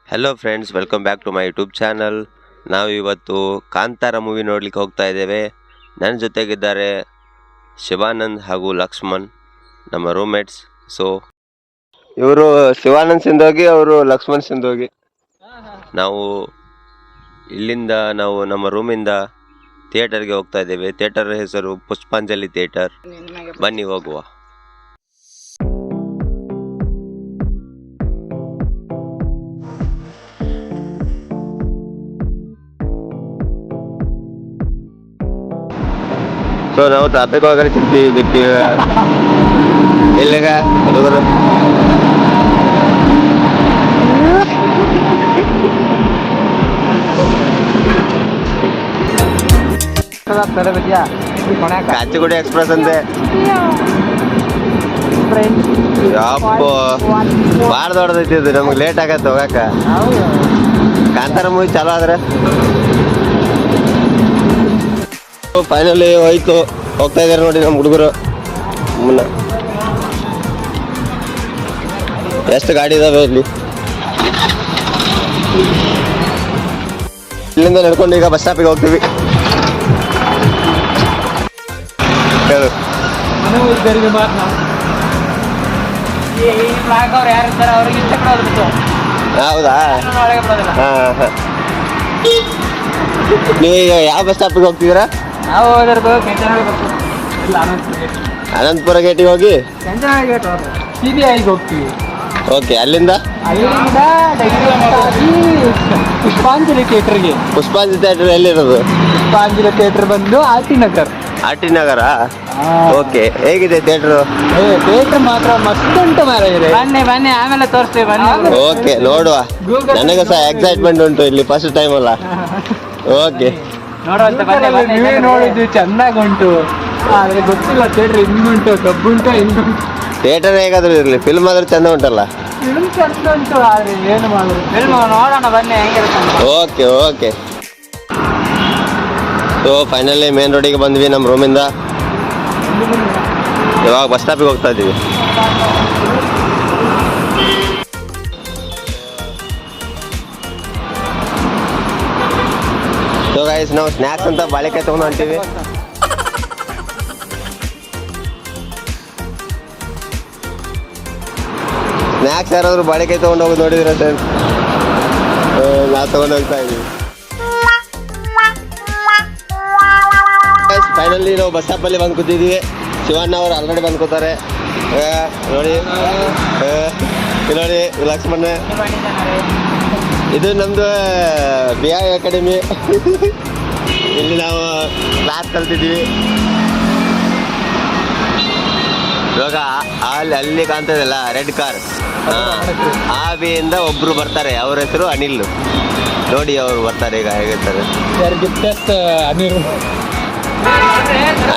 Hello friends, welcome back to my YouTube channel. ನಾವು ಇವತ್ತು Kantara movie ನೋಡ್ಲಿಕ್ಕೆ ಹೋಗ್ತಾ ಇದ್ದೇವೆ. ನನ್ನ ಜೊತೆಗಿದ್ದಾರೆ ಶಿವಾನಂದ್ ಹಾಗೂ ಲಕ್ಷ್ಮಣ್, ನಮ್ಮ ರೂಮ್ಮೇಟ್ಸ್. ಸೊ ಇವರು ಶಿವಾನಂದ್ ಸಿಂಧೋಗಿ, ಅವರು ಲಕ್ಷ್ಮಣ್ ಸಿಂಧೋಗಿ. ನಾವು ಇಲ್ಲಿಂದ ನಮ್ಮ ರೂಮಿಂದ ಥಿಯೇಟರ್ಗೆ ಹೋಗ್ತಾ ಇದ್ದೇವೆ. ಥಿಯೇಟರ್ ಹೆಸರು ಪುಷ್ಪಾಂಜಲಿ ಥಿಯೇಟರ್. ಬನ್ನಿ ಹೋಗುವ. ಸೊ ನಾವು ಟ್ರಾಫಿಕ್ ಒಳಗಡೆ ಸಿಗ್ತೀವಿ ಇಲ್ಲಿಗ ಹುಡುಗರು. ಕಾಚಿಗುಡಿ ಎಕ್ಸ್ಪ್ರೆಸ್ ಅಂತೆ. ಯಪ್ಪ ಭಾಳ ದೊಡ್ಡದೈತಿ, ನಮ್ಗೆ ಲೇಟ್ ಆಗತ್ತೆ ಹೋಗಾಕ. ಕಾಂತಾರ ಮೂವಿ ಚಾಲು ಆದ್ರೆ ಫೈನಲಿ ಹೋಯ್ತು. ಹೋಗ್ತಾ ಇದಾರೆ ನೋಡಿ ನಮ್ಮ ಹುಡುಗರು. ಮುನ್ನ ಎಷ್ಟು ಗಾಡಿ ಇದಾವೆ ಇಲ್ಲಿ. ಇಲ್ಲಿಂದ ನಡ್ಕೊಂಡು ಈಗ ಬಸ್ ಸ್ಟಾಪಿಗೆ ಹೋಗ್ತೀವಿ. ಹೇಳು. ಹೌದಾ? ಹಾಂ ಹಾಂ. ನೀವು ಈಗ ಯಾವ ಬಸ್ ಸ್ಟಾಪಿಗೆ ಹೋಗ್ತಿದ್ದೀರಾ? ಅನಂತಪುರ ಗೇಟಿಗೆ ಹೋಗಿ ಹೋಗ್ತೀವಿ. ಓಕೆ, ಅಲ್ಲಿಂದ ಪುಷ್ಪಾಂಜಲಿ ಥಿಯೇಟರ್ಗೆ. ಪುಷ್ಪಾಂಜಲಿ ಥಿಯೇಟರ್ ಎಲ್ಲಿರೋದು? ಪುಷ್ಪಾಂಜಲಿ ಥಿಯೇಟರ್ ಬಂದು R T Nagar. R T Nagar. Okay, ಹೇಗಿದೆ ಥಿಯೇಟರ್? ಥಿಯೇಟರ್ ಮಾತ್ರ ಮಸ್ತ್ ಉಂಟು ಮಾರಾಯರೆ. ಬನ್ನಿ ಆಮೇಲೆ ತೋರಿಸ್ತೇವೆ, ಬನ್ನಿ. ಓಕೆ, ನೋಡುವ. ನನಗೆ ಸಹ ಎಕ್ಸೈಟ್ಮೆಂಟ್ ಉಂಟು, ಇಲ್ಲಿ ಫಸ್ಟ್ ಟೈಮ್ ಅಲ್ಲ. ಓಕೆ, ನೀವೇ ನೋಡಿದ್ದು ಚೆನ್ನಾಗಿ ಉಂಟು, ಆದ್ರೆ ಗೊತ್ತಿಲ್ಲ ಥಿಯೇಟರ್ ಹಿಂಗುಂಟು, ಕಬ್ಬುಂಟು, ಹಿಂಗುಂಟು. ಥಿಯೇಟರ್ ಹೇಗಾದ್ರೂ ಇರಲಿ, ಫಿಲ್ಮ್ ಆದ್ರೂ ಚಂದ ಉಂಟಲ್ಲ. ಫಿಲ್ಮ್ ಚಂದ ಉಂಟು, ಆದ್ರೆ ಏನು ಮಾಡೋದು, ಫಿಲ್ಮ್ ನೋಡೋಣ ಬನ್ನಿ ಹೆಂಗಿರುತ್ತೆ. Okay okay. So finally main ರೋಡಿಗೆ ಬಂದ್ವಿ ನಮ್ಮ ರೂಮಿಂದ. ಇವಾಗ ಬಸ್ ಸ್ಟಾಪಿಗೆ ಹೋಗ್ತಾ ಇದ್ದೀವಿ. ಸೊ ಗೈಸ್, ನಾವು ಸ್ನ್ಯಾಕ್ಸ್ ಅಂತ ಬಾಳೆಕಾಯಿ ತಗೊಂಡು ಹೊಂಟೀವಿ. ಸ್ನ್ಯಾಕ್ಸ್ ಯಾರಾದರೂ ಬಾಳೆಕಾಯಿ ತೊಗೊಂಡು ಹೋಗೋದು ನೋಡಿದ್ರೆ ಸರ್, ನಾವು ತೊಗೊಂಡು ಹೋಗ್ತಾ ಇದ್ದೀವಿ. ಫೈನಲಿ ನಾವು ಬಸ್ ಸ್ಟಾಪಲ್ಲಿ ಬಂದು ಕೂತಿದ್ದೀವಿ. ಶಿವಣ್ಣ ಅವರು ಆಲ್ರೆಡಿ ಬಂದು ಕೂತಾರೆ. ನೋಡಿ ನೋಡಿ ಲಕ್ಷ್ಮಣ, ಇದು ನಮ್ಮದು BI ಅಕಾಡೆಮಿ. ಇಲ್ಲಿ ನಾವು ಕ್ಲಾಸ್ ಕಲ್ತಿದ್ದೀವಿ. ಇವಾಗ ಅಲ್ಲಿ ಕಾಣ್ತದಲ್ಲ ರೆಡ್ ಕಾರ್, ಆ ಬಿಯಿಂದ ಒಬ್ರು ಬರ್ತಾರೆ. ಅವ್ರ ಹೆಸರು ಅನಿಲ್. ನೋಡಿ ಅವ್ರು ಬರ್ತಾರೆ ಈಗ. ಹೇಗಿರ್ತಾರೆ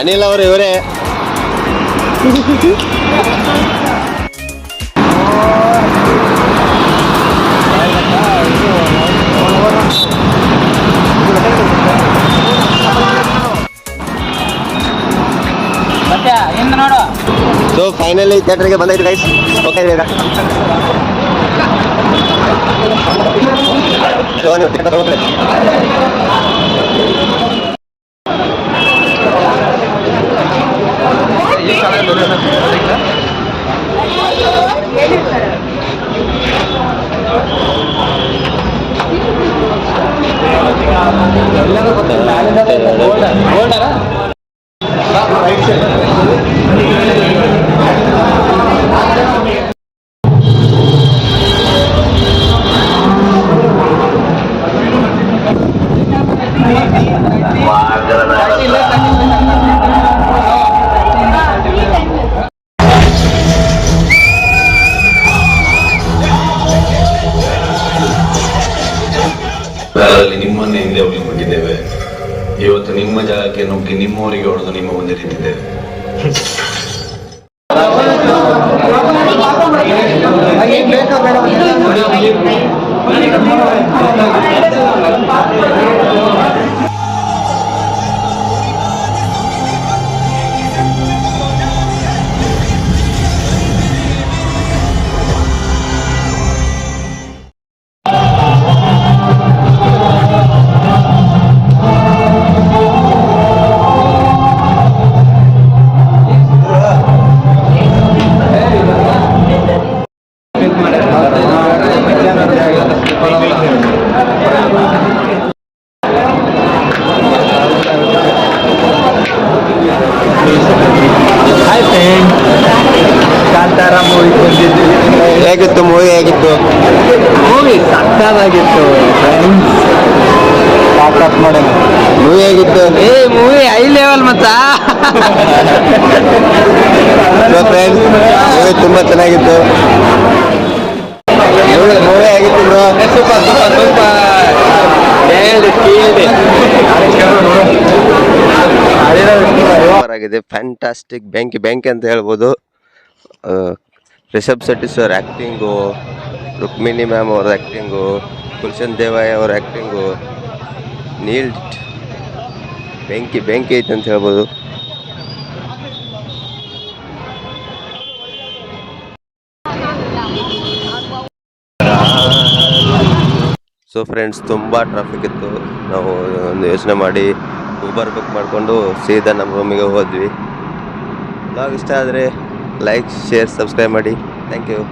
ಅನಿಲ್ ಅವರು, ಇವರೇ. ಸೊ ಫೈನಲಿ ಥಿಯೇಟರ್ಗೆ ಬಂದೈತೆ ಗೈಸ್. ಓಕೆ, ಈಗ ನಿಮ್ಮನ್ನೇ ಹಿಂದೆ ಉಳಿದುಬಿಟ್ಟಿದ್ದೇವೆ. ಇವತ್ತು ನಿಮ್ಮ ಜಾಗಕ್ಕೆ ನುಗ್ಗಿ ನಿಮ್ಮವರಿಗೆ ಹೊಡೆದು ನಿಮ್ಮ ಮುಂದೆ ನಿಂತಿದ್ದೇವೆ. ಮೂವಿ ಆಗಿತ್ತು. ಮೂವಿ ಹೈ ಲೆವೆಲ್ ಮತ್ತ ಫ್ರೆಂಡ್ಸ್ ಮೂವಿ ತುಂಬಾ ಚೆನ್ನಾಗಿತ್ತು. ಮೂವಿ ಆಗಿತ್ತು ಬ್ರೋ. ಸೂಪರ್ ಆಗಿದೆ, ಫ್ಯಾಂಟಾಸ್ಟಿಕ್, ಬೆಂಕಿ ಅಂತ ಹೇಳ್ಬೋದು. Rishab Shetty sir acting, Rukmini ma'am ಅವ್ರ ಆ್ಯಕ್ಟಿಂಗು, ಗುಲ್ಶನ್ ದೇವಾಯ್ ಅವ್ರ ಆ್ಯಕ್ಟಿಂಗು, ನೀಲ್ ಬೆಂಕಿ ಐತೆ ಅಂತ ಹೇಳ್ಬೋದು. ಸೊ ಫ್ರೆಂಡ್ಸ್, ತುಂಬ ಟ್ರಾಫಿಕ್ ಇತ್ತು. ನಾವು ಒಂದು ಯೋಚನೆ ಮಾಡಿ ಊಬರ್ ಬುಕ್ ಮಾಡಿಕೊಂಡು ಸೀದಾ ನಮ್ಮ ರೂಮಿಗೆ ಹೋದ್ವಿ. ಬ್ಲಾಗ್ ಇಷ್ಟ ಆದರೆ ಲೈಕ್, ಶೇರ್, ಸಬ್ಸ್ಕ್ರೈಬ್ ಮಾಡಿ. Thank you.